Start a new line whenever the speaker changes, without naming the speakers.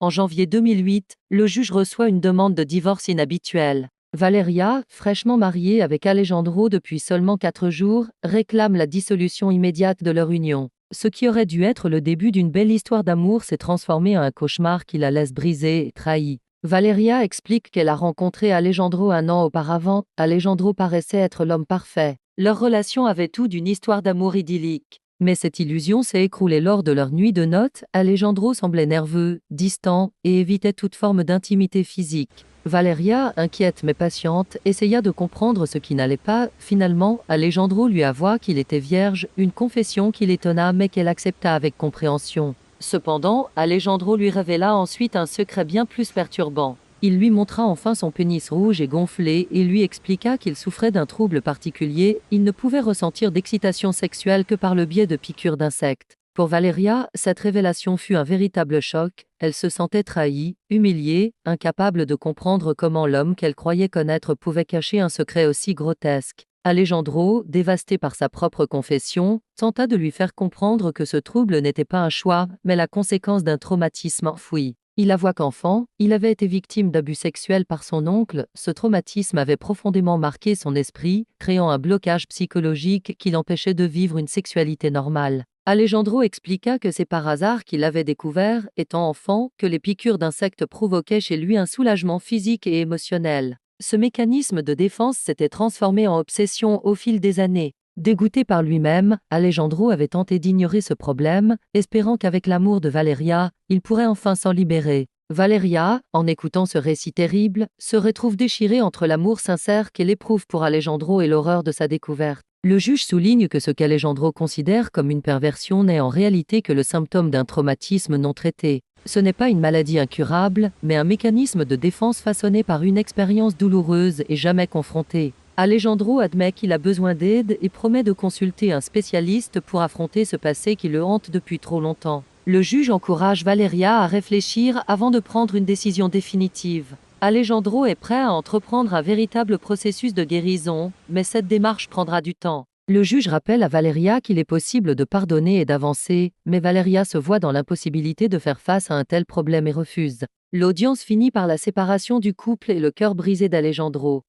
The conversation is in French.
En janvier 2008, le juge reçoit une demande de divorce inhabituelle. Valeria, fraîchement mariée avec Alejandro depuis seulement 4 jours, réclame la dissolution immédiate de leur union. Ce qui aurait dû être le début d'une belle histoire d'amour s'est transformé en un cauchemar qui la laisse brisée et trahie. Valeria explique qu'elle a rencontré Alejandro 1 an auparavant. Alejandro paraissait être l'homme parfait. Leur relation avait tout d'une histoire d'amour idyllique. Mais cette illusion s'est écroulée lors de leur nuit de noces. Alejandro semblait nerveux, distant et évitait toute forme d'intimité physique. Valeria, inquiète mais patiente, essaya de comprendre ce qui n'allait pas. Finalement, Alejandro lui avoua qu'il était vierge, une confession qui l'étonna mais qu'elle accepta avec compréhension. Cependant, Alejandro lui révéla ensuite un secret bien plus perturbant. Il lui montra enfin son pénis rouge et gonflé et lui expliqua qu'il souffrait d'un trouble particulier. Il ne pouvait ressentir d'excitation sexuelle que par le biais de piqûres d'insectes. Pour Valeria, cette révélation fut un véritable choc. Elle se sentait trahie, humiliée, incapable de comprendre comment l'homme qu'elle croyait connaître pouvait cacher un secret aussi grotesque. Alejandro, dévasté par sa propre confession, tenta de lui faire comprendre que ce trouble n'était pas un choix, mais la conséquence d'un traumatisme enfoui. Il avoua qu'enfant, il avait été victime d'abus sexuels par son oncle. Ce traumatisme avait profondément marqué son esprit, créant un blocage psychologique qui l'empêchait de vivre une sexualité normale. Alejandro expliqua que c'est par hasard qu'il avait découvert, étant enfant, que les piqûres d'insectes provoquaient chez lui un soulagement physique et émotionnel. Ce mécanisme de défense s'était transformé en obsession au fil des années. Dégoûté par lui-même, Alejandro avait tenté d'ignorer ce problème, espérant qu'avec l'amour de Valeria, il pourrait enfin s'en libérer. Valeria, en écoutant ce récit terrible, se retrouve déchirée entre l'amour sincère qu'elle éprouve pour Alejandro et l'horreur de sa découverte. Le juge souligne que ce qu'Alejandro considère comme une perversion n'est en réalité que le symptôme d'un traumatisme non traité. Ce n'est pas une maladie incurable, mais un mécanisme de défense façonné par une expérience douloureuse et jamais confrontée. Alejandro admet qu'il a besoin d'aide et promet de consulter un spécialiste pour affronter ce passé qui le hante depuis trop longtemps. Le juge encourage Valeria à réfléchir avant de prendre une décision définitive. Alejandro est prêt à entreprendre un véritable processus de guérison, mais cette démarche prendra du temps. Le juge rappelle à Valeria qu'il est possible de pardonner et d'avancer, mais Valeria se voit dans l'impossibilité de faire face à un tel problème et refuse. L'audience finit par la séparation du couple et le cœur brisé d'Alejandro.